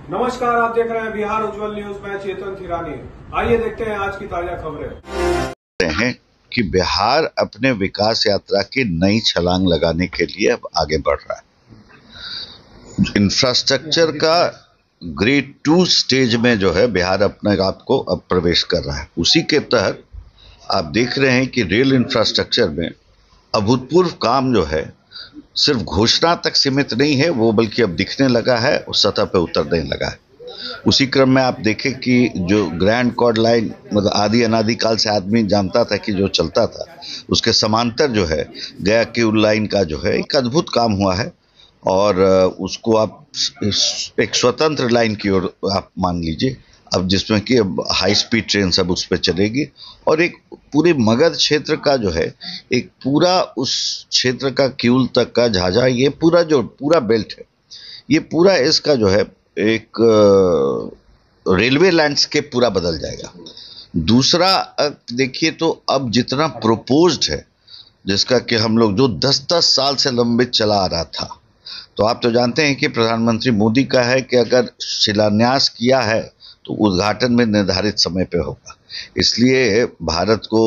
नमस्कार, आप देख रहे हैं बिहार उज्जवल न्यूज। मैं चेतन थिरानी। आइए देखते हैं आज की ताजा खबरें। हैं कि बिहार अपने विकास यात्रा की नई छलांग लगाने के लिए अब आगे बढ़ रहा है। इंफ्रास्ट्रक्चर का ग्रेड 2 स्टेज में जो है बिहार अपने आप को अब प्रवेश कर रहा है। उसी के तहत आप देख रहे हैं कि रेल इंफ्रास्ट्रक्चर में अभूतपूर्व काम जो है सिर्फ घोषणा तक सीमित नहीं है, वो बल्कि अब दिखने लगा है, उस सतह पे उतरने लगा है। उसी क्रम में आप देखें कि जो ग्रैंड कॉर्ड लाइन मतलब आदि अनादि काल से आदमी जानता था कि जो चलता था, उसके समांतर जो है गया किउल लाइन का जो है एक अद्भुत काम हुआ है। और उसको आप एक स्वतंत्र लाइन की ओर आप मान लीजिए, अब जिसमें कि अब हाई स्पीड ट्रेन सब उस पर चलेगी। और एक पूरे मगध क्षेत्र का जो है एक पूरा उस क्षेत्र का किउल तक का झाझा, ये पूरा जो पूरा बेल्ट है, ये पूरा इसका जो है एक रेलवे लैंडस्केप पूरा बदल जाएगा। दूसरा देखिए तो अब जितना प्रोपोज्ड है, जिसका कि हम लोग जो 10-10 साल से लंबित चला आ रहा था, तो आप तो जानते हैं कि प्रधानमंत्री मोदी का है कि अगर शिलान्यास किया है तो उद्घाटन में निर्धारित समय पे होगा। इसलिए भारत को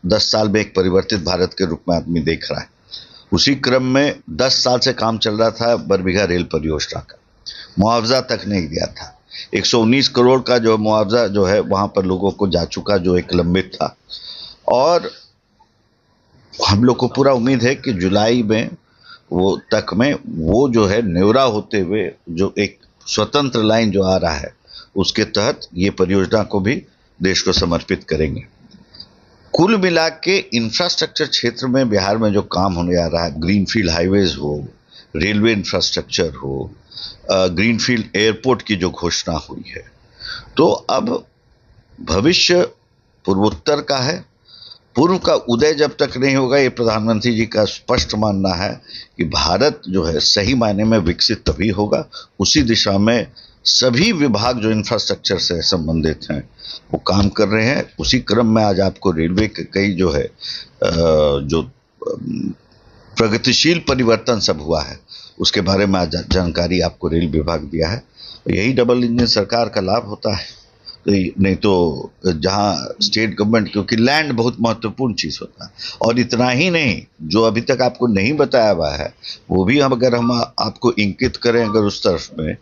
10 साल में एक परिवर्तित भारत के रूप में आदमी देख रहा है। उसी क्रम में 10 साल से काम चल रहा था बरबीघा रेल परियोजना का, मुआवजा तक नहीं दिया था। 119 करोड़ का जो मुआवजा जो है वहां पर लोगों को जा चुका, जो एक लंबित था। और हम लोग को पूरा उम्मीद है कि जुलाई में वो जो है नेवरा होते हुए जो एक स्वतंत्र लाइन जो आ रहा है, उसके तहत ये परियोजना को भी देश को समर्पित करेंगे। कुल मिला के इंफ्रास्ट्रक्चर क्षेत्र में बिहार में जो काम होने जा रहा है, ग्रीनफील्ड हाईवेज हो, रेलवे इंफ्रास्ट्रक्चर हो, ग्रीनफील्ड एयरपोर्ट की जो घोषणा हुई है, तो अब भविष्य पूर्वोत्तर का है। पूर्व का उदय जब तक नहीं होगा, ये प्रधानमंत्री जी का स्पष्ट मानना है कि भारत जो है सही मायने में विकसित तभी होगा। उसी दिशा में सभी विभाग जो इंफ्रास्ट्रक्चर से संबंधित हैं वो काम कर रहे हैं। उसी क्रम में आज आपको रेलवे के कई जो है जो प्रगतिशील परिवर्तन सब हुआ है, उसके बारे में आज जानकारी आपको रेल विभाग दिया है। यही डबल इंजन सरकार का लाभ होता है। नहीं तो जहां स्टेट गवर्नमेंट, क्योंकि लैंड बहुत महत्वपूर्ण चीज होता है। और इतना ही नहीं, जो अभी तक आपको नहीं बताया हुआ है वो भी अगर हम आपको इंकित करें अगर उस तरफ में,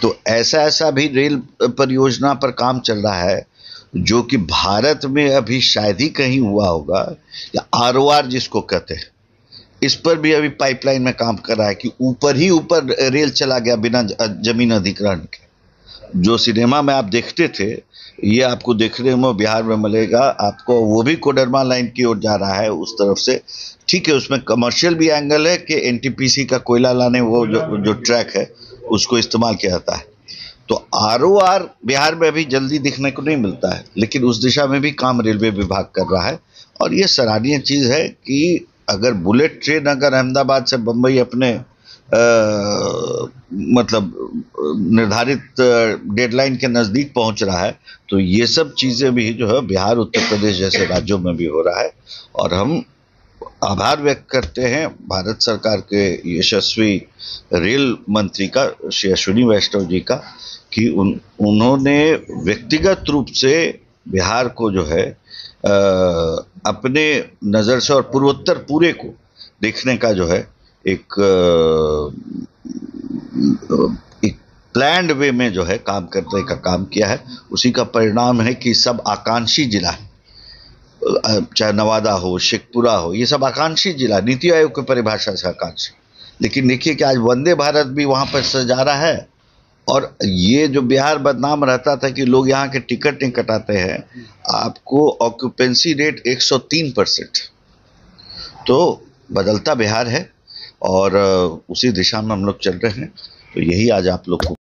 तो ऐसा भी रेल परियोजना पर काम चल रहा है जो कि भारत में अभी शायद ही कहीं हुआ होगा, या ROR जिसको कहते हैं, इस पर भी अभी पाइपलाइन में काम कर रहा है कि ऊपर ही ऊपर रेल चला गया बिना जमीन अधिग्रहण के। जो सिनेमा में आप देखते थे, ये आपको देखने में बिहार में मिलेगा आपको। वो भी कोडरमा लाइन की ओर जा रहा है उस तरफ से। ठीक है, उसमें कमर्शियल भी एंगल है कि NTPC का कोयला लाने वो जो ट्रैक है उसको इस्तेमाल किया जाता है। तो ROR बिहार में अभी जल्दी दिखने को नहीं मिलता है, लेकिन उस दिशा में भी काम रेलवे विभाग कर रहा है। और ये सराहनीय चीज है कि अगर बुलेट ट्रेन अगर अहमदाबाद से बम्बई अपने मतलब निर्धारित डेडलाइन के नज़दीक पहुंच रहा है, तो ये सब चीज़ें भी जो है बिहार, उत्तर प्रदेश जैसे राज्यों में भी हो रहा है। और हम आभार व्यक्त करते हैं भारत सरकार के यशस्वी रेल मंत्री का, श्री अश्विनी वैष्णव जी का, कि उन्होंने व्यक्तिगत रूप से बिहार को जो है अपने नज़र से और पूर्वोत्तर पूरे को देखने का जो है एक प्लान्ड वे में जो है काम करने का काम किया है। उसी का परिणाम है कि सब आकांक्षी जिला है, चाहे नवादा हो, शेखपुरा हो, ये सब आकांक्षी जिला, नीति आयोग की परिभाषा से आकांक्षी। लेकिन देखिए कि आज वंदे भारत भी वहां पर सजा रहा है। और ये जो बिहार बदनाम रहता था कि लोग यहाँ के टिकट नहीं कटाते हैं, आपको ऑक्यूपेंसी रेट 103%। तो बदलता बिहार है और उसी दिशा में हम लोग चल रहे हैं। तो यही आज आप लोग को